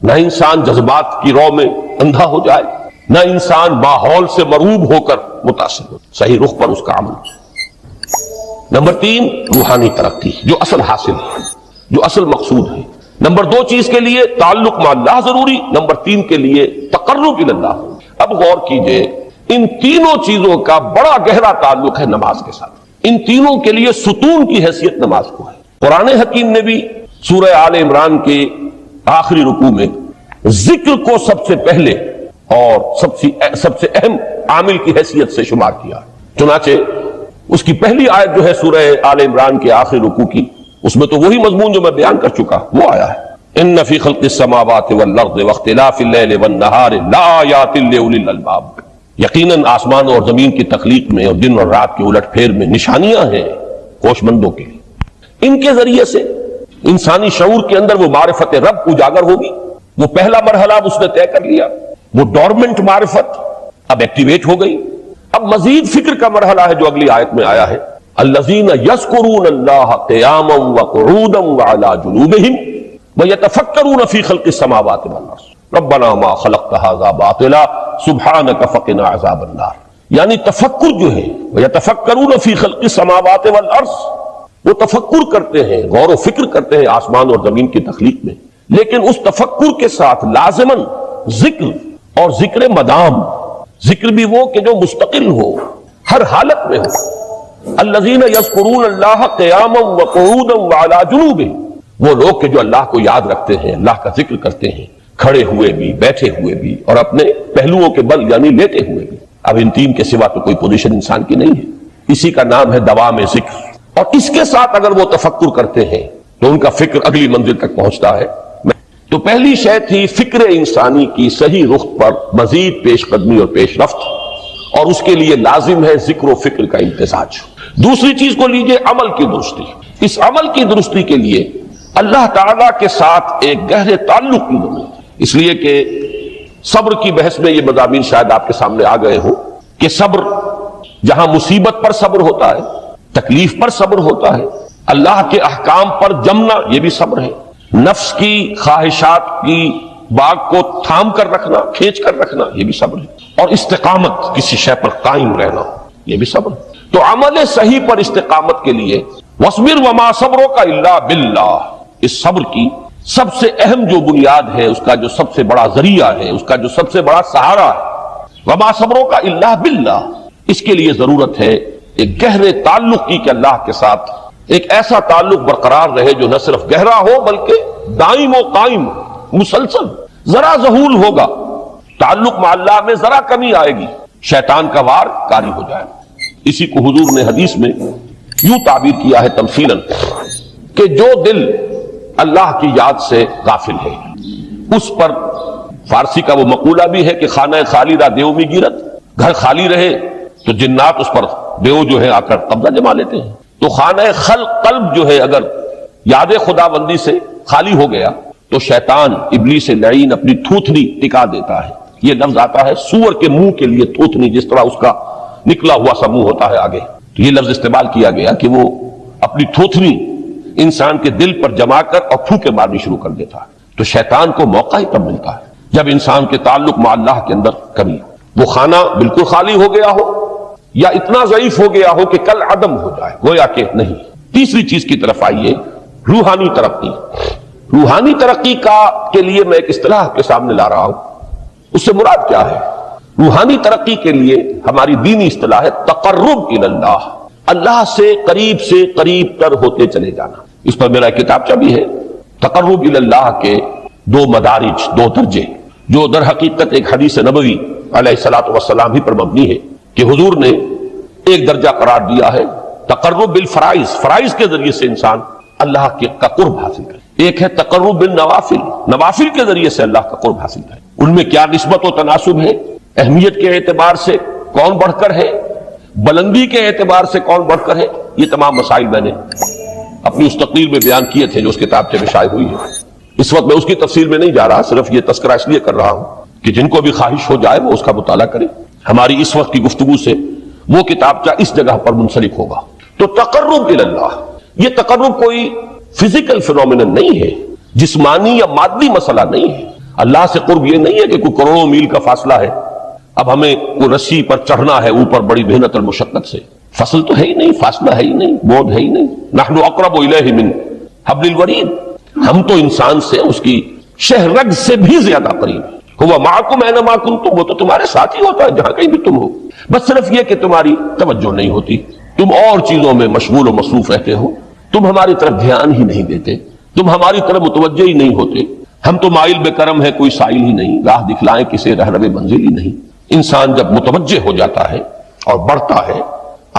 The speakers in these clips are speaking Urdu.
نہ انسان جذبات کی رو میں اندھا ہو جائے، نہ انسان ماحول سے مرعوب ہو کر متاثر ہو، صحیح رخ پر اس کا عمل۔ نمبر 3 روحانی ترقی، جو اصل حاصل ہے، جو اصل مقصود ہے۔ نمبر 2 چیز کے لیے تعلق مع اللہ ضروری، نمبر 3 کے لیے تقرب الی اللہ۔ اب غور کیجئے، ان تینوں چیزوں کا بڑا گہرا تعلق ہے نماز کے ساتھ۔ ان تینوں کے لیے ستون کی حیثیت نماز کو ہے۔ قرآن حکیم نے بھی سورہ آل عمران کے آخری رکوع میں ذکر کو سب سے پہلے اور سب سے اہم عامل کی حیثیت سے شمار کیا۔ چنانچہ اس کی پہلی آیت جو ہے سورہ آل عمران کے آخری رکوع کی، اس میں تو وہی مضمون جو میں بیان کر چکا وہ آیا ہے، ان فی خلق السماوات والارض واختلاف اللیل والنہار لآیات لأولی الالباب۔ یقیناً آسمان اور زمین کی تخلیق میں اور دن اور رات کے الٹ پھیر میں نشانیاں ہیں ہوش مندوں کے لیے۔ ان کے ذریعے سے انسانی شعور کے اندر وہ معرفت رب اجاگر ہوگی۔ وہ پہلا مرحلہ اب اس نے طے کر لیا، وہ ڈورمنٹ معرفت اب ایکٹیویٹ ہو گئی۔ اب مزید فکر کا مرحلہ ہے جو اگلی آیت میں آیا ہے، الذین یذکرون اللہ قیاما وقعودا وعلی جنوبہم ویتفکرون فی خلق السماوات والارض ربنا ما خلقت ھذا باطلا سبحانک فقنا عذاب النار۔ یعنی تفکر جو ہے ویتفکرون فی خلق السماوات والارض، وہ تفکر کرتے ہیں، غور و فکر کرتے ہیں آسمان اور زمین کی تخلیق میں، لیکن اس تفکر کے ساتھ لازماً ذکر اور ذکر مدام، ذکر بھی وہ کہ جو مستقل ہو، ہر حالت میں ہو۔ الذین یذکرون اللہ قیاما وقعودا وعلی جنوبہم، وہ لوگ کہ جو اللہ کو یاد رکھتے ہیں، اللہ کا ذکر کرتے ہیں، کھڑے ہوئے بھی، بیٹھے ہوئے بھی، اور اپنے پہلوؤں کے بل یعنی لیٹے ہوئے بھی۔ اب ان تین کے سوا تو کوئی پوزیشن انسان کی نہیں ہے، اسی کا نام ہے دوام ذکر۔ اور اس کے ساتھ اگر وہ تفکر کرتے ہیں تو ان کا فکر اگلی منزل تک پہنچتا ہے۔ تو پہلی شے تھی فکر انسانی کی صحیح رخ پر مزید پیش قدمی اور پیش رفت، اور اس کے لیے لازم ہے ذکر و فکر کا امتزاج۔ دوسری چیز کو لیجئے عمل کی درستی۔ اس عمل کی درستی کے لیے اللہ تعالیٰ کے ساتھ ایک گہرے تعلق کی ضرورت ہے، اس لیے کہ صبر کی بحث میں یہ مضامین شاید آپ کے سامنے آ گئے ہوں کہ صبر، جہاں مصیبت پر صبر ہوتا ہے، تکلیف پر صبر ہوتا ہے، اللہ کے احکام پر جمنا یہ بھی صبر ہے، نفس کی خواہشات کی باغ کو تھام کر رکھنا، کھینچ کر رکھنا یہ بھی صبر ہے، اور استقامت کسی شے پر قائم رہنا یہ بھی صبر ہے۔ تو عمل صحیح پر استقامت کے لیے وَاصْبِرْ وَمَا صَبْرُكَ إِلَّا بِاللَّهِ، اس صبر کی سب سے اہم جو بنیاد ہے، اس کا جو سب سے بڑا ذریعہ ہے، اس کا جو سب سے بڑا سہارا ہے، وَمَا صَبْرُكَ إِلَّا بِاللَّهِ، اس کے لیے ضرورت ہے ایک گہرے تعلق کی کہ اللہ کے ساتھ ایک ایسا تعلق برقرار رہے جو نہ صرف گہرا ہو بلکہ دائم و قائم، مسلسل۔ ذرا ذہول ہوگا تعلق مع اللہ میں، ذرا کمی آئے گی، شیطان کا وار کاری ہو جائے۔ اسی کو حضور نے حدیث میں یوں تعبیر کیا ہے تمثیلاً کہ جو دل اللہ کی یاد سے غافل ہے اس پر، فارسی کا وہ مقولہ بھی ہے کہ خانہ خالی را دیو می گیرت، گھر خالی رہے تو جنات اس پر دیو جو ہے آ کر قبضہ جما لیتے ہیں۔ تو خانہ قلب جو ہے اگر یاد خدا بندی سے خالی ہو گیا تو شیطان ابلیس لعین اپنی تھوتنی ٹکا دیتا ہے۔ یہ لفظ آتا ہے سور کے منہ کے لیے تھوتنی، جس طرح اس کا نکلا ہوا سا منہ ہوتا ہے آگے، تو یہ لفظ استعمال کیا گیا کہ وہ اپنی تھوتنی انسان کے دل پر جما کر اور پھونکے مارنی شروع کر دیتا ہے۔ تو شیطان کو موقع ہی تب ملتا ہے جب انسان کے تعلق مع اللہ کے اندر کمی ہو، وہ خانہ بالکل خالی ہو گیا ہو یا اتنا ضعیف ہو گیا ہو کہ کل عدم ہو جائے، گویا کہ نہیں۔ تیسری چیز کی طرف آئیے، روحانی ترقی۔ روحانی ترقی کے لیے میں ایک اصطلاح آپ کے سامنے لا رہا ہوں، اس سے مراد کیا ہے؟ روحانی ترقی کے لیے ہماری دینی اصطلاح ہے تقرب الی اللہ، اللہ سے قریب تر ہوتے چلے جانا۔ اس پر میرا کتابچہ بھی ہے، تقرب الی اللہ کے دو مدارج، دو درجے، جو در حقیقت ایک حدیث نبوی علیہ الصلوۃ والسلام ہی پر مبنی ہے کہ حضور نے ایک درجہ قرار دیا ہے تقرب بالفرائض، فرائض کے ذریعے سے انسان اللہ کا قرب حاصل کرے۔ ایک ہے تقرب بالنوافل، نوافل کے ذریعے سے اللہ کا قرب حاصل کرے۔ ان میں کیا نسبت و تناسب ہے، اہمیت کے اعتبار سے کون بڑھ کر ہے، بلندی کے اعتبار سے کون بڑھ کر ہے، یہ تمام مسائل میں نے اپنی اس تقریر میں بیان کیے تھے جو اس کتابچے میں شائع ہوئی ہے۔ اس وقت میں اس کی تفصیل میں نہیں جا رہا، صرف یہ تذکرہ اس لیے کر رہا ہوں کہ جن کو بھی خواہش ہو جائے وہ اس کا مطالعہ کرے۔ ہماری اس وقت کی گفتگو سے وہ کتابچہ اس جگہ پر منسلک ہوگا۔ تو تقرب الی اللہ، یہ تقرب کوئی فزیکل فینومینن نہیں ہے، جسمانی یا مادی مسئلہ نہیں ہے۔ اللہ سے قرب یہ نہیں ہے کہ کوئی کروڑوں میل کا فاصلہ ہے، اب ہمیں کوئی رسی پر چڑھنا ہے اوپر بڑی محنت اور مشقت سے، فصل تو ہے ہی نہیں، فاصلہ ہے ہی نہیں، بود ہے ہی نہیں. نحن اقرب الیہ من حبل الورید، ہم تو انسان سے اس کی شہرگ سے بھی زیادہ قریب ہیں. ہوا معکم اینما کنتم، وہ تو تمہارے ساتھ ہی ہوتا ہے جہاں کہیں بھی تم ہو، بس صرف یہ کہ تمہاری توجہ نہیں ہوتی، تم اور چیزوں میں مشغول و مصروف رہتے ہو، تم ہماری طرف دھیان ہی نہیں دیتے، تم ہماری طرف متوجہ ہی نہیں ہوتے. ہم تو مائل بے کرم ہے، کوئی سائل ہی نہیں، راہ دکھلائیں کسے رہنم منزل ہی نہیں. انسان جب متوجہ ہو جاتا ہے اور بڑھتا ہے،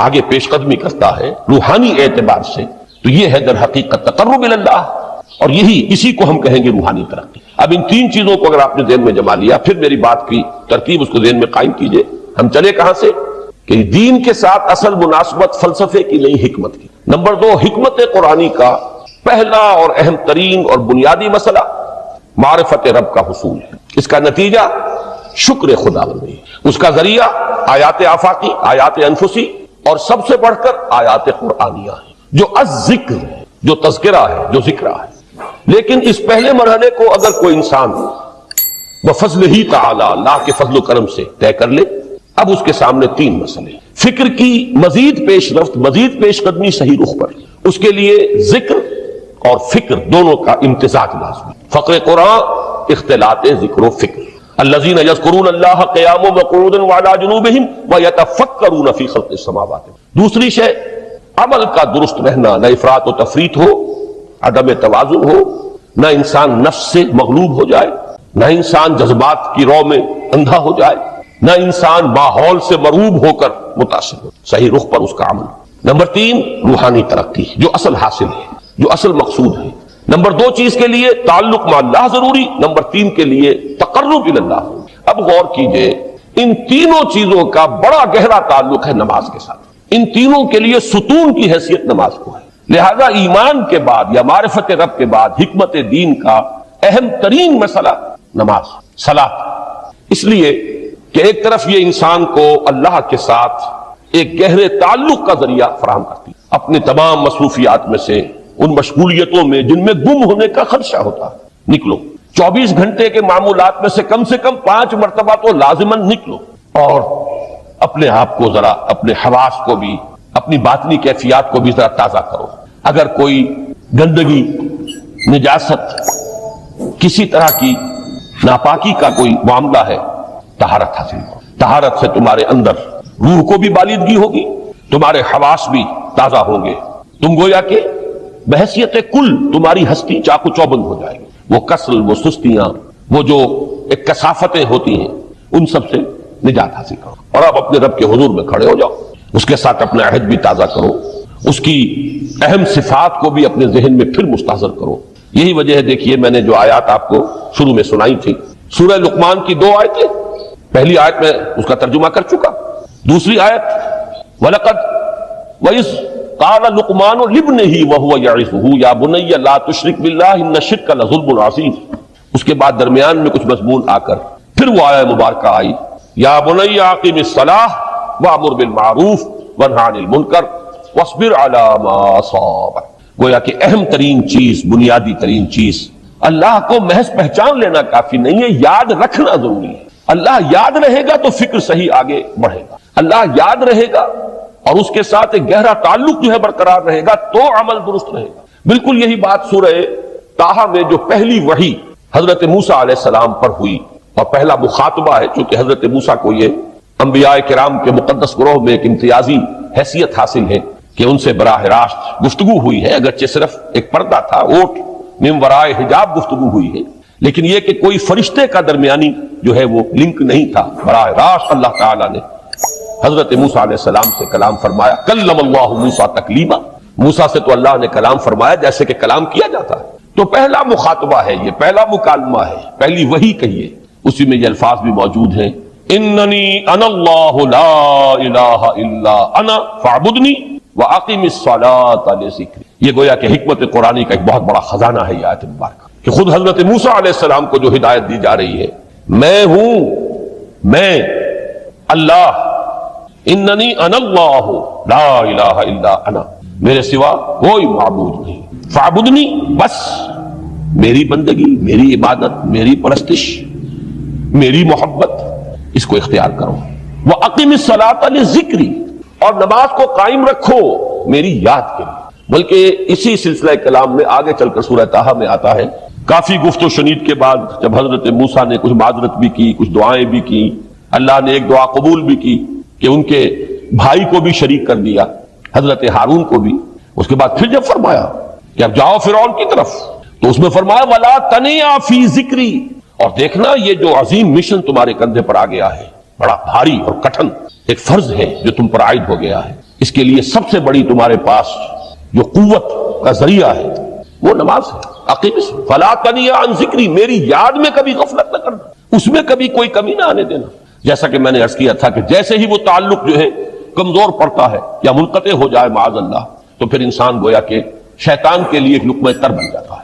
آگے پیش قدمی کرتا ہے روحانی اعتبار سے، تو یہ ہے در حقیقت تقرب اللہ، اور اسی کو ہم کہیں گے روحانی ترقی. اب ان تین چیزوں کو اگر آپ نے ذہن میں جما لیا، پھر میری بات کی ترتیب اس کو ذہن میں قائم کیجئے. ہم چلے کہاں سے کہ دین کے ساتھ اصل مناسبت فلسفے کی نہیں، حکمت کی. نمبر 2، حکمت قرآنی کا پہلا اور اہم ترین اور بنیادی مسئلہ معرفت رب کا حصول ہے. اس کا نتیجہ شکر خداوندی، اس کا ذریعہ آیات آفاقی، آیات انفسی، اور سب سے بڑھ کر آیات قرآنیہ ہیں جو الذکر ہے، جو تذکرہ ہے، جو ذکرہ ہے. لیکن اس پہلے مرحلے کو اگر کوئی انسان بفضل ہی تعالی، اللہ کے فضل و کرم سے طے کر لے، اب اس کے سامنے تین مسئلے، فکر کی مزید پیش رفت، مزید پیش قدمی صحیح رخ پر، اس کے لیے ذکر اور فکر دونوں کا امتزاج لازمی. فقر قرآن اختلاط ذکر و فکر. الذین یذکرون اللہ قیاما وقعودا وعلی جنوبہم ویتفکرون فی خلق السماوات. دوسری شے عمل کا درست رہنا، نہ افراط و تفریط ہو، عدم توازن ہو، نہ انسان نفس سے مغلوب ہو جائے، نہ انسان جذبات کی رو میں اندھا ہو جائے، نہ انسان ماحول سے مروب ہو کر متاثر ہو، صحیح رخ پر اس کا عمل. نمبر 3، روحانی ترقی جو اصل حاصل ہے، جو اصل مقصود ہے. نمبر 2 چیز کے لیے تعلق مع اللہ ضروری، نمبر 3 کے لیے تقرب الی اللہ. اب غور کیجئے، ان تینوں چیزوں کا بڑا گہرا تعلق ہے نماز کے ساتھ. ان تینوں کے لیے ستون کی حیثیت نماز کو ہے. لہذا ایمان کے بعد یا معرفت رب کے بعد حکمت دین کا اہم ترین مسئلہ نماز، صلاۃ. اس لیے کہ ایک طرف یہ انسان کو اللہ کے ساتھ ایک گہرے تعلق کا ذریعہ فراہم کرتی ہے. اپنے تمام مصروفیات میں سے، ان مشغولیتوں میں جن میں گم ہونے کا خدشہ ہوتا ہے، نکلو. 24 گھنٹے کے معمولات میں سے کم 5 مرتبہ تو لازماً نکلو، اور اپنے آپ کو ذرا، اپنے حواس کو بھی، اپنی باطنی کیفیات کو بھی ذرا تازہ کرو. اگر کوئی گندگی، نجاست، کسی طرح کی ناپاکی کا کوئی معاملہ ہے، طہارت حاصل کرو. طہارت سے تمہارے اندر روح کو بھی بالیدگی ہوگی، تمہارے حواس بھی تازہ ہوں گے. تم گویا کہ بحیثیت کل تمہاری ہستی چاق و چوبند ہو جائے گی. وہ کسل، وہ سستیاں، وہ جو ایک کثافتیں ہوتی ہیں، ان سب سے نجات حاصل کرو، اور اب اپنے رب کے حضور میں کھڑے ہو جاؤ. اس کے ساتھ اپنا عہد بھی تازہ کرو، اس کی اہم صفات کو بھی اپنے ذہن میں پھر مستحضر کرو. یہی وجہ ہے، دیکھیے میں نے جو آیات آپ کو شروع میں سنائی تھی، سورہ لقمان کی 2 آیتیں، پہلی آیت میں اس کا ترجمہ کر چکا. دوسری آیت وَلَقَدْ وَإِذْ قَالَ لُقْمَانُ لِابْنِهِ وَهُوَ يَعِظُهُ يَا بُنَيَّ لَا تُشْرِكْ بِاللَّهِ إِنَّ الشِّرْكَ لَظُلْمٌ عَظِيمٌ. اس کے بعد درمیان میں کچھ مضمون آ کر پھر وہ آیہ مبارکہ آئی، یا بنی اقم الصلاۃ وامر بالمعروف وانہی عن المنکر واصبر علی ما اصابک. گویا کہ اہم ترین چیز، بنیادی ترین چیز، اللہ کو محض پہچان لینا کافی نہیں ہے، یاد رکھنا ضروری ہے. اللہ یاد رہے گا تو فکر صحیح آگے بڑھے گا. اللہ یاد رہے گا اور اس کے ساتھ ایک گہرا تعلق جو ہے برقرار رہے گا تو عمل درست رہے گا. بالکل یہی بات سورہ طٰہٰ میں جو پہلی وحی حضرت موسیٰ علیہ السلام پر ہوئی، اور پہلا مخاطبہ ہے، چونکہ حضرت موسیٰ کو یہ انبیاء کرام کے مقدس گروہ میں ایک امتیازی حیثیت حاصل ہے کہ ان سے براہ راست گفتگو ہوئی ہے، اگرچہ صرف ایک پردہ تھا، اوٹ من ورائے حجاب گفتگو ہوئی ہے، لیکن یہ کہ کوئی فرشتے کا درمیانی جو ہے وہ لنک نہیں تھا. براہ راست اللہ تعالیٰ نے حضرت موسیٰ علیہ السلام سے کلام فرمایا. کلم اللہ موسیٰ تکلیما، موسیٰ سے تو اللہ نے کلام فرمایا جیسے کہ کلام کیا جاتا ہے. تو پہلا مخاطبہ ہے، یہ پہلا مکالمہ ہے، پہلی وحی کہیے. اسی میں یہ الفاظ بھی موجود ہیں، اننی انا اللہ لا الہ الا انا فاعبدنی واقم الصلاۃ لذکری. یہ گویا کہ حکمت قرآنی کا ایک بہت بڑا خزانہ ہے یہ آیت مبارکہ، کہ خود حضرت موسیٰ علیہ السلام کو جو ہدایت دی جا رہی ہے، میں ہوں، میں اللہ، اننی انا اللہ لا الہ الا انا، میرے سوا کوئی معبود نہیں، فاعبدنی، بس میری بندگی، میری عبادت، میری پرستش، میری محبت، اس کو اختیار کرو۔ وَأَقِمِ الصَّلَاةَ لِذِكْرِي، اور نماز کو قائم رکھو میری یاد کے لیے۔ بلکہ اسی سلسلہ کلام میں آگے چل کر سورہ طٰہٰ میں آتا ہے، کافی گفت و شنید کے بعد جب حضرت موسیٰ نے کچھ معذرت بھی کی، کچھ دعائیں بھی کی، اللہ نے ایک دعا قبول بھی کی کہ ان کے بھائی کو بھی شریک کر دیا، حضرت ہارون کو بھی۔ اس کے بعد پھر جب فرمایا کہ اب جاؤ فرعون کی طرف، تو اس میں فرمایا وَلَا تَنِيَا فِي ذِكْرِي، اور دیکھنا یہ جو عظیم مشن تمہارے کندھے پر آ گیا ہے، بڑا بھاری اور کٹھن ایک فرض ہے جو تم پر عائد ہو گیا ہے، اس کے لیے سب سے بڑی تمہارے پاس جو قوت کا ذریعہ ہے وہ نماز ہے۔ اقیم فلا تنیا عن ذکری، میری یاد میں کبھی غفلت نہ کرنا، اس میں کبھی کوئی کمی نہ آنے دینا۔ جیسا کہ میں نے عرض کیا تھا کہ جیسے ہی وہ تعلق جو ہے کمزور پڑتا ہے یا منقطع ہو جائے معاذ اللہ، تو پھر انسان گویا کہ شیطان کے لیے ایک لقمہ تر بن جاتا ہے۔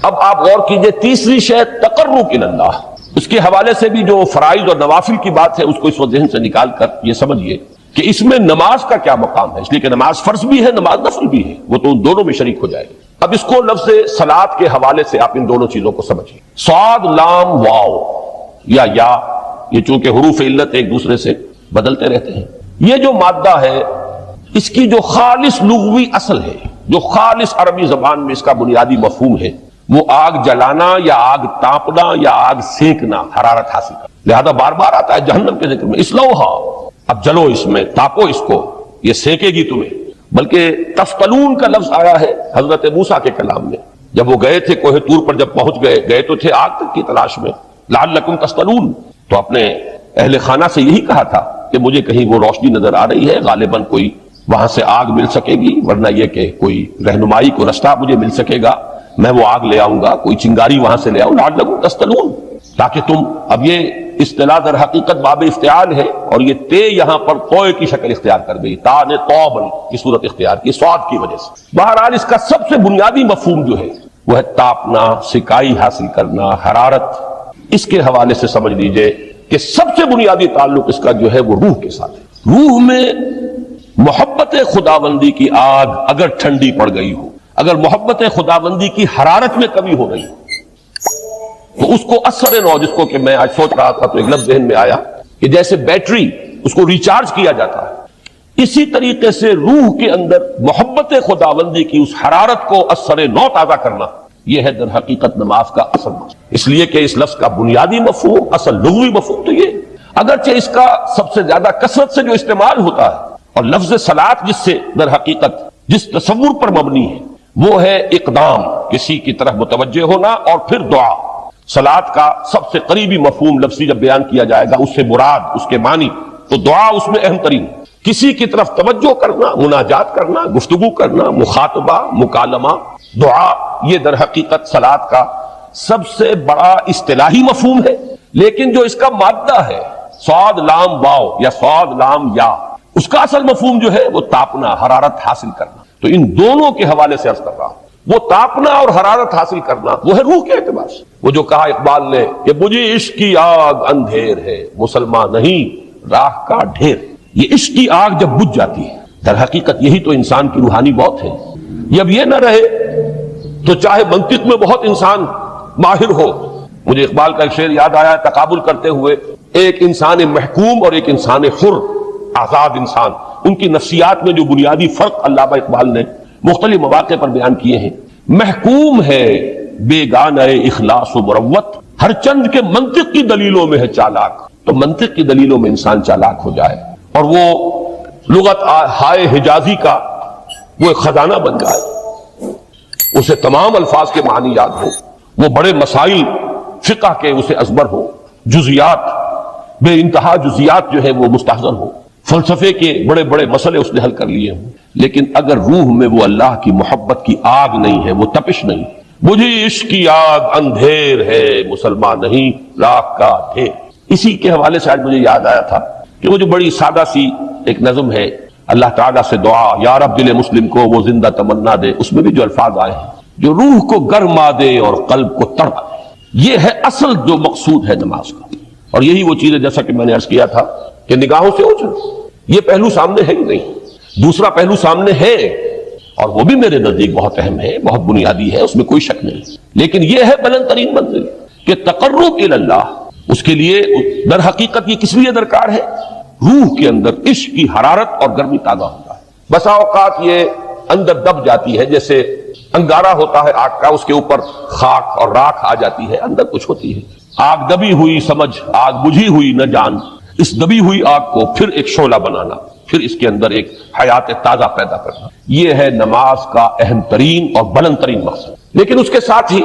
اب آپ غور کیجئے، تیسری شے تقرب الی اللہ، اس کے حوالے سے بھی جو فرائض اور نوافل کی بات ہے اس کو اس وقت ذہن سے نکال کر یہ سمجھیے کہ اس میں نماز کا کیا مقام ہے، اس لیے کہ نماز فرض بھی ہے، نماز نفل بھی ہے، وہ تو ان دونوں میں شریک ہو جائے گی۔ اب اس کو لفظ صلاۃ کے حوالے سے آپ ان دونوں چیزوں کو سمجھیے۔ صاد لام واو یا یہ چونکہ حروف علت ایک دوسرے سے بدلتے رہتے ہیں، یہ جو مادہ ہے اس کی جو خالص لغوی اصل ہے، جو خالص عربی زبان میں اس کا بنیادی مفہوم ہے، وہ آگ جلانا یا آگ تاپنا یا آگ سینکنا، حرارت حاصل کرنا۔ لہذا بار بار آتا ہے جہنم کے ذکر میں اسلوہا، اب جلو اس میں، تاپو اس کو، یہ سینکے گی تمہیں۔ بلکہ تفتلون کا لفظ آیا ہے حضرت موسیٰ کے کلام میں، جب وہ گئے تھے کوہ طور پر، جب پہنچ گئے تو تھے آگ تک کی تلاش میں، لعلکم تفتلون، تو اپنے اہل خانہ سے یہی کہا تھا کہ مجھے کہیں وہ روشنی نظر آ رہی ہے، غالباً کوئی وہاں سے آگ مل سکے گی، ورنہ یہ کہ کوئی رہنمائی کو رستہ مجھے مل سکے گا، میں وہ آگ لے آؤں گا، کوئی چنگاری وہاں سے لے آؤں، لعلکم تفتلون، تاکہ تم، اب یہ اصطلاح در حقیقت باب افتعال ہے، اور یہ تے یہاں پر توئے کی شکل اختیار کر گئی، تا نے توبن کی صورت اختیار کی سواد کی وجہ سے۔ بہرحال اس کا سب سے بنیادی مفہوم جو ہے وہ ہے تاپنا، سکائی حاصل کرنا، حرارت۔ اس کے حوالے سے سمجھ لیجئے کہ سب سے بنیادی تعلق اس کا جو ہے وہ روح کے ساتھ ہے۔ روح میں محبت خداوندی کی آگ اگر ٹھنڈی پڑ گئی ہو، اگر محبت خداوندی کی حرارت میں کمی ہو رہی ہو، تو اس کو اثر نو، جس کو کہ میں آج سوچ رہا تھا تو ایک لفظ ذہن میں آیا کہ جیسے بیٹری اس کو ریچارج کیا جاتا ہے، اسی طریقے سے روح کے اندر محبت خداوندی کی اس حرارت کو اثر نو تازہ کرنا، یہ ہے در حقیقت نماز کا اصل مقصد۔ اس لیے کہ اس لفظ کا بنیادی مفہوم، اصل لغوی مفہوم تو یہ، اگرچہ اس کا سب سے زیادہ کثرت سے جو استعمال ہوتا ہے، اور لفظ صلاۃ جس سے در حقیقت جس تصور پر مبنی ہے وہ ہے اقدام، کسی کی طرف متوجہ ہونا، اور پھر دعا۔ صلاۃ کا سب سے قریبی مفہوم لفظی جب بیان کیا جائے گا، اس سے مراد، اس کے معنی، تو دعا اس میں اہم ترین، کسی کی طرف توجہ کرنا، مناجات کرنا، گفتگو کرنا، مخاطبہ، مکالمہ، دعا، یہ در حقیقت صلاۃ کا سب سے بڑا اصطلاحی مفہوم ہے۔ لیکن جو اس کا مادہ ہے صاد لام واو یا صاد لام یا، اس کا اصل مفہوم جو ہے وہ تاپنا، حرارت حاصل کرنا۔ تو ان دونوں کے حوالے سے عرض کر رہا ہوں، وہ تاپنا اور حرارت حاصل کرنا وہ ہے روح کے اعتبار سے۔ وہ جو کہا اقبال نے کہ مجھے عشق کی آگ اندھیر ہے، مسلمان نہیں راہ کا ڈھیر۔ یہ عشق کی آگ جب بجھ جاتی ہے، در حقیقت یہی تو انسان کی روحانی موت ہے۔ جب یہ نہ رہے تو چاہے منطق میں بہت انسان ماہر ہو، مجھے اقبال کا ایک شعر یاد آیا تقابل کرتے ہوئے، ایک انسان محکوم اور ایک انسان حر، آزاد انسان، ان کی نفسیات میں جو بنیادی فرق علامہ اقبال نے مختلف مواقع پر بیان کیے ہیں۔ محکوم ہے بیگانہ اخلاص و مروت، ہر چند کے منطق کی دلیلوں میں ہے چالاک۔ تو منطق کی دلیلوں میں انسان چالاک ہو جائے اور وہ لغت ہائے حجازی کا وہ ایک خزانہ بن جائے، اسے تمام الفاظ کے معنی یاد ہو، وہ بڑے مسائل فقہ کے اسے ازبر ہو، جزیات، بے انتہا جزیات جو ہے وہ مستحضر ہو، فلسفے کے بڑے بڑے مسئلے اس نے حل کر لیے ہوں، لیکن اگر روح میں وہ اللہ کی محبت کی آگ نہیں ہے، وہ تپش نہیں، مجھے عشق کی آگ اندھیر ہے، مسلمان نہیں راہ کا ڈھیر۔ اسی کے حوالے سے آج مجھے یاد آیا تھا کہ وہ جو بڑی سادہ سی ایک نظم ہے، اللہ تعالیٰ سے دعا یا رب دل مسلم کو وہ زندہ تمنا دے، اس میں بھی جو الفاظ آئے ہیں، جو روح کو گرما دے اور قلب کو تڑپا دے، یہ ہے اصل جو مقصود ہے نماز کا۔ اور یہی وہ چیز ہے جیسا کہ میں نے عرض کیا تھا کہ نگاہوں سے اوجھل، یہ پہلو سامنے ہے ہی نہیں۔ دوسرا پہلو سامنے ہے، اور وہ بھی میرے نزدیک بہت اہم ہے، بہت بنیادی ہے، اس میں کوئی شک نہیں، لیکن یہ ہے بلند ترین منزل کہ تقرب الی اللہ، اس کے لیے در حقیقت یہ کس لیے درکار ہے؟ روح کے اندر عشق کی حرارت اور گرمی تازہ ہوتا ہے۔ بسا اوقات یہ اندر دب جاتی ہے، جیسے انگارہ ہوتا ہے آگ کا، اس کے اوپر خاک اور راکھ آ جاتی ہے، اندر کچھ ہوتی ہے۔ آگ دبی ہوئی سمجھ، آگ بجھی ہوئی نہ جان، اس دبی ہوئی آگ کو پھر ایک شعلہ بنانا، پھر اس کے اندر ایک حیات تازہ پیدا کرنا، یہ ہے نماز کا اہم ترین اور بلند ترین مقصد۔ لیکن اس کے ساتھ ہی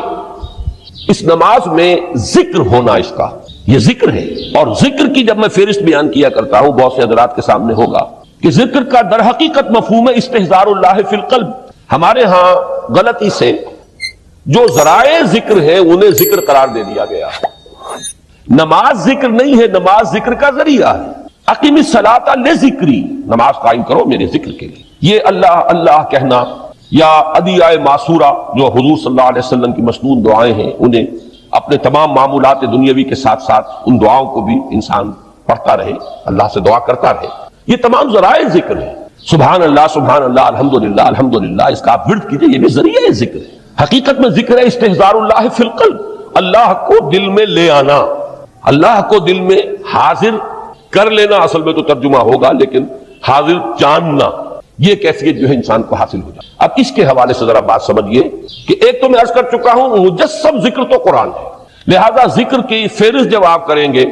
اس نماز میں ذکر ہونا، اس کا یہ ذکر ہے، اور ذکر کی جب میں فہرست بیان کیا کرتا ہوں، بہت سے حضرات کے سامنے ہوگا کہ ذکر کا در حقیقت مفہوم ہے استحضار اللہ فی القلب۔ ہمارے ہاں غلطی سے جو ذرائع ذکر ہیں انہیں ذکر قرار دے دیا گیا ہے۔ نماز ذکر نہیں ہے، نماز ذکر کا ذریعہ ہے۔ اقیم الصلاۃ لذکری، نماز قائم کرو میرے ذکر کے لیے۔ یہ اللہ اللہ کہنا یا ادعیہ معصورہ جو حضور صلی اللہ علیہ وسلم کی مسنون دعائیں ہیں، انہیں اپنے تمام معمولات دنیاوی کے ساتھ ساتھ ان دعاؤں کو بھی انسان پڑھتا رہے، اللہ سے دعا کرتا رہے، یہ تمام ذرائع ذکر ہیں۔ سبحان اللہ الحمدللہ الحمدللہ، اس کا آپ ورد کیجئے، یہ بھی ذریعہ ذکر ہے۔ حقیقت میں ذکر ہے استحضار اللہ فی القلب، اللہ کو دل میں لے آنا، اللہ کو دل میں حاضر کر لینا، اصل میں تو ترجمہ ہوگا، لیکن حاضر جاننا، یہ کیفیت جو ہے انسان کو حاصل ہو جائے۔ اب اس کے حوالے سے ذرا بات سمجھیے کہ ایک تو میں عرض کر چکا ہوں مجسم ذکر تو قرآن ہے، لہذا ذکر کی فہرست جب آپ کریں گے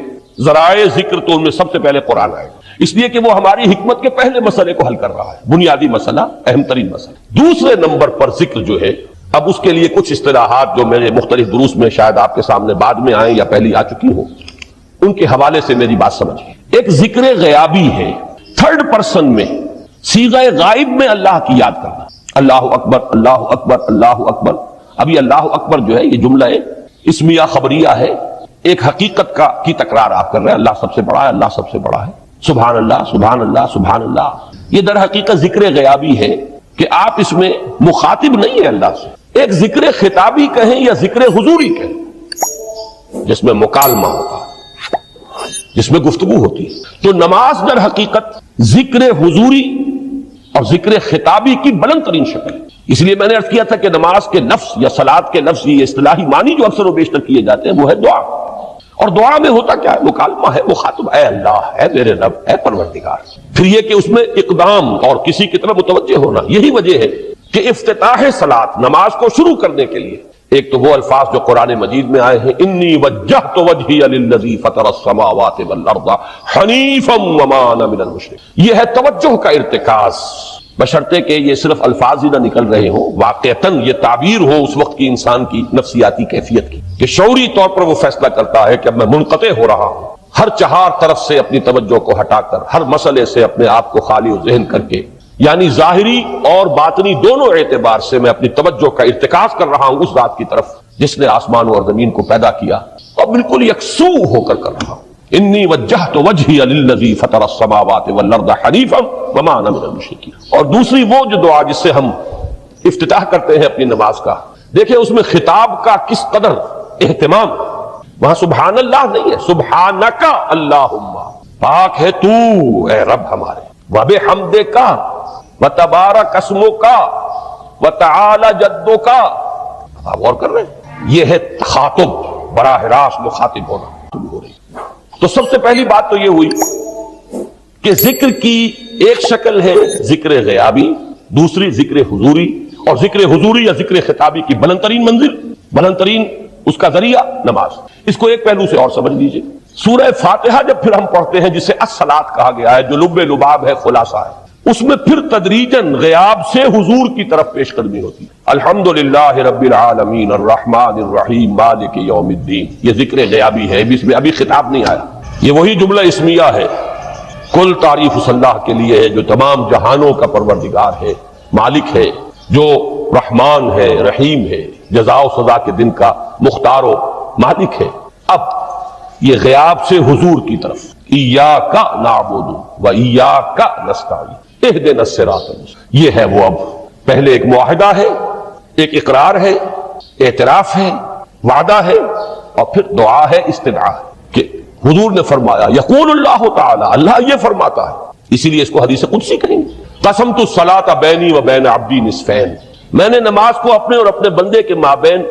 ذرائع ذکر تو ان میں سب سے پہلے قرآن آئے گا، اس لیے کہ وہ ہماری حکمت کے پہلے مسئلے کو حل کر رہا ہے، بنیادی مسئلہ، اہم ترین مسئلہ۔ دوسرے نمبر پر ذکر جو ہے، اب اس کے لیے کچھ اصطلاحات جو میرے مختلف دروس میں شاید آپ کے سامنے بعد میں آئیں یا پہلی آ چکی ہوں، ان کے حوالے سے میری بات سمجھیے۔ ایک ذکر غیابی ہے، تھرڈ پرسن میں، صیغہ غائب میں اللہ کی یاد کرنا، اللہ اکبر اللہ اکبر اللہ اکبر۔ اب یہ اللہ اکبر جو ہے یہ جملہ اسمیہ خبریہ ہے، ایک حقیقت کی تکرار آپ کر رہے ہیں، اللہ سب سے بڑا ہے، اللہ سب سے بڑا ہے، سبحان اللہ سبحان اللہ سبحان اللہ۔ یہ در حقیقت ذکر غیابی ہے کہ آپ اس میں مخاطب نہیں ہے اللہ سے، ایک ذکر خطابی کہیں یا ذکر حضوری کہیں، جس میں مکالمہ ہوتا ہے، جس میں گفتگو ہوتی ہے۔ تو نماز در حقیقت ذکر حضوری اور ذکر خطابی کی بلند ترین شکل ہے۔ اس لیے میں نے عرض کیا تھا کہ نماز کے لفظ یا صلاۃ کے لفظ، یہ اصطلاحی معنی جو اکثر و بیشتر کیے جاتے ہیں، وہ ہے دعا، اور دعا میں ہوتا کیا ہے؟ مکالمہ ہے، مخاطب اے اللہ، اے میرے رب، اے پروردگار۔ پھر یہ کہ اس میں اقدام اور کسی کی طرف متوجہ ہونا، یہی وجہ ہے کہ افتتاح صلاۃ، نماز کو شروع کرنے کے لیے ایک تو وہ الفاظ جو قرآن مجید میں آئے ہیں، انی وجہت وجہی للذی فطر السماوات والارض حنیفا وما انا من المشرکین، یہ ہے توجہ کا ارتکاز، بشرطے کہ یہ صرف الفاظ ہی نہ نکل رہے ہوں، واقعتاً یہ تعبیر ہو اس وقت کی انسان کی نفسیاتی کیفیت کی، کہ شعوری طور پر وہ فیصلہ کرتا ہے کہ اب میں منقطع ہو رہا ہوں، ہر چہار طرف سے اپنی توجہ کو ہٹا کر، ہر مسئلے سے اپنے آپ کو خالی و ذہن کر کے، یعنی ظاہری اور باطنی دونوں اعتبار سے میں اپنی توجہ کا ارتکاز کر رہا ہوں اس ذات کی طرف جس نے آسمان اور زمین کو پیدا کیا، اور بالکل یکسو ہو کر رہا ہوں۔ انی وجہت وجہی للذی فطر السماوات والارض حنیفا وما انا من المشرکین۔ اور دوسری وہ جو دعا جس سے ہم افتتاح کرتے ہیں اپنی نماز کا، دیکھیں اس میں خطاب کا کس قدر اہتمام، وہاں سبحان اللہ نہیں ہے، سبحانک اللہم، پاک ہے تو اے رب ہمارے، وبحمدک وتبارک اسمک وتعالی جدک۔ آپ غور کر رہے ہیں، یہ ہے تخاطب، براہ راست مخاطب ہونا ہو رہی۔ تو سب سے پہلی بات تو یہ ہوئی کہ ذکر کی ایک شکل ہے ذکر غیابی، دوسری ذکر حضوری، اور ذکر حضوری یا ذکر خطابی کی بلند ترین منزل، بلند ترین اس کا ذریعہ نماز۔ اس کو ایک پہلو سے اور سمجھ لیجئے، سورہ فاتحہ جب پھر ہم پڑھتے ہیں جسے الصلاۃ کہا گیا ہے، جو لب لباب ہے، خلاصہ ہے، اس میں پھر تدریجاً غیاب سے حضور کی طرف پیش قدمی ہوتی ہے۔ الحمدللہ رب العالمین الرحمن الرحیم مالک یوم الدین، یہ ذکر غیابی ہے، اس میں ابھی خطاب نہیں آیا، یہ وہی جملہ اسمیہ ہے۔ کل تعریف اس اللہ کے لیے ہے جو تمام جہانوں کا پروردگار ہے، مالک ہے، جو رحمان ہے، رحیم ہے، جزا و سزا کے دن کا مختار و مالک ہے۔ اب یہ غیاب سے حضور کی طرف، ایاک نعبد و ایاک نستعین اہدنا الصراط المستقیم، یہ ہے وہ۔ اب پہلے ایک معاہدہ ہے، ایک اقرار ہے، اعتراف ہے، وعدہ ہے، اور پھر دعا ہے، استدعاء ہے کہ حضور نے فرمایا، یقول اللہ تعالی، اللہ یہ فرماتا ہے، اسی لیے اس کو حدیث قدسی کہیں گے، قسمت الصلاۃ بینی و بین عبدی نصفین، میں نے نماز کو اپنے اور اپنے بندے کے مابین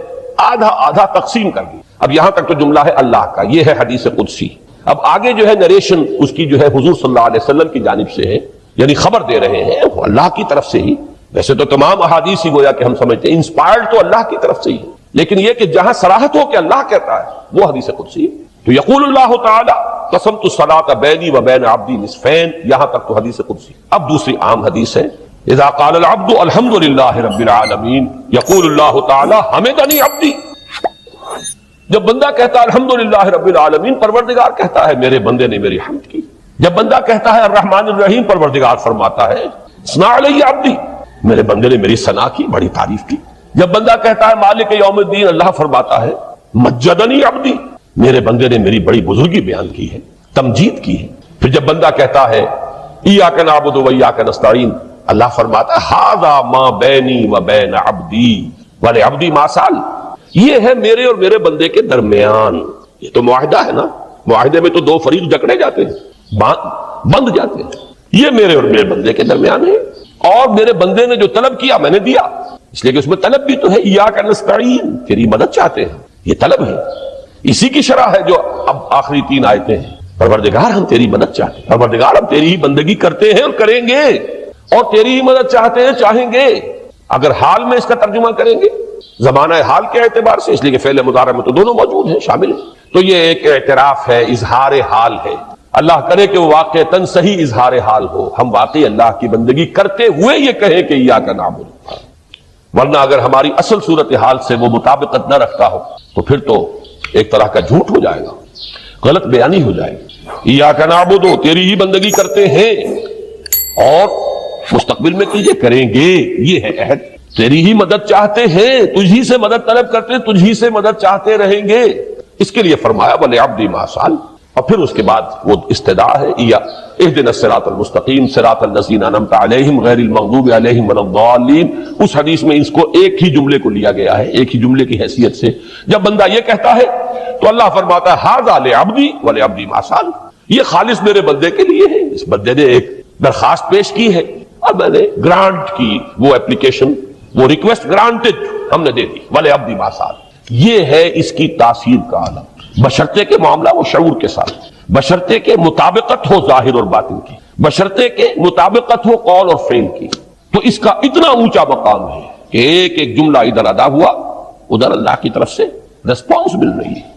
آدھا آدھا تقسیم کر دی. اب یہاں تک تو جملہ ہے اللہ کا، یہ ہے حدیث قدسی. اب آگے جو ہے نریشن اس کی جو ہے حضور صلی اللہ علیہ وسلم کی جانب سے ہے، یعنی خبر دے رہے ہیں وہ اللہ کی طرف سے ہی. ویسے تو تمام احادیث ہی گویا کہ ہم سمجھتے ہیں انسپائرڈ تو اللہ کی طرف سے ہی ہے، لیکن یہ کہ جہاں صراحت ہو کہ اللہ کہتا ہے وہ حدیث قدسی ہے. تو یقول اللہ تعالی قسمت الصلاۃ بینی و بین عبدی نصفین، یہاں تک تو حدیث قدسی. اب دوسری عام حدیث ہے، اذا قال العبد الحمد للہ رب العالمین یقول اللہ تعالی حمدنی عبدی. جب بندہ کہتا ہے الحمدللہ رب العالمین، پروردگار کہتا ہے میرے بندے نے میری حمد کی. جب بندہ کہتا ہے الرحمن الرحیم، پروردگار فرماتا ہے ثنا علی عبدی، میرے بندے نے میری ثنا کی، بڑی تعریف کی. جب بندہ کہتا ہے مالک یوم الدین، اللہ فرماتا ہے مجدنی عبدی، میرے بندے نے میری بڑی بزرگی بیان کی ہے، تمجید کی ہے. پھر جب بندہ کہتا ہے ایاک نعبد و ایاک نستعین، اللہ فرماتا ہے ھذا ما بینی و بین عبدی ولعبدی ما سأل، یہ ہے میرے اور میرے بندے کے درمیان. یہ تو معاہدہ ہے نا، معاہدے میں تو دو فریق جکڑے جاتے ہیں، بند جاتے ہیں. یہ میرے اور میرے بندے کے درمیان ہے، اور میرے بندے نے جو طلب کیا میں نے دیا، اس لیے کہ اس میں طلب بھی تو ہے. ایاک نستعین، تیری مدد چاہتے ہیں، یہ طلب ہے. اسی کی شرح ہے جو اب آخری 3 آیتیں ہیں. پروردگار ہم تیری مدد چاہتے ہیں، پروردگار ہم تیری ہی بندگی کرتے ہیں اور کریں گے، اور تیری ہی مدد چاہتے ہیں، چاہیں گے. اگر حال میں اس کا ترجمہ کریں گے زمانہ حال کے اعتبار سے، اس لیے کہ فعل مضارع میں تو دونوں موجود ہیں، شامل ہیں، تو یہ ایک اعتراف ہے، اظہار حال ہے. اللہ کرے کہ وہ واقعتاً صحیح اظہار حال ہو، ہم واقعی اللہ کی بندگی کرتے ہوئے یہ کہیں کہ ایاک نعبد. ورنہ اگر ہماری اصل صورتحال سے وہ مطابقت نہ رکھتا ہو تو پھر تو ایک طرح کا جھوٹ ہو جائے گا، غلط بیانی ہو جائے گی. ایاک نعبد، تیری ہی بندگی کرتے ہیں، اور مستقبل میں کیجئے، کریں گے، یہ ہے عہد. تیری ہی مدد چاہتے ہیں، تجھی سے مدد طلب کرتے ہیں، تجھی سے مدد چاہتے رہیں گے. اس کے لیے فرمایا وَلِعَبْدِ مَا سَأَلَ. اور پھر اس کے بعد وہ استدعاء ہے، اهْدِنَا الصِّرَاطَ الْمُسْتَقِيمَ صِرَاطَ الَّذِينَ أَنْعَمْتَ عَلَيْهِمْ غَيْرِ الْمَغْضُوبِ عَلَيْهِمْ وَلَا الضَّالِّينَ. اس حدیث میں اس کو ایک ہی جملے کو لیا گیا ہے، ایک ہی جملے کی حیثیت سے. جب بندہ یہ کہتا ہے تو اللہ فرماتا ہے ھذا لعبدی وَلِعَبْدِ مَا سَأَلَ، یہ خالص میرے بندے کے لیے ہے. اس بندے نے ایک درخواست پیش کی ہے اور میں نے گرانٹ کی، وہ اپلیکیشن، وہ ریکویسٹ گرانٹڈ ہم نے دے دی. وَلِعَبْدِ مَا سَأَلَ، یہ ہے اس کی تاثیر کا عالم. بشرطے کے معاملہ وہ شعور کے ساتھ، بشرطے کے مطابقت ہو ظاہر اور باطن کی، بشرطے کے مطابقت ہو قول اور فعل کی. تو اس کا اتنا اونچا مقام ہے کہ ایک ایک جملہ ادھر ادا ہوا، ادھر اللہ کی طرف سے ریسپانس مل رہی ہے.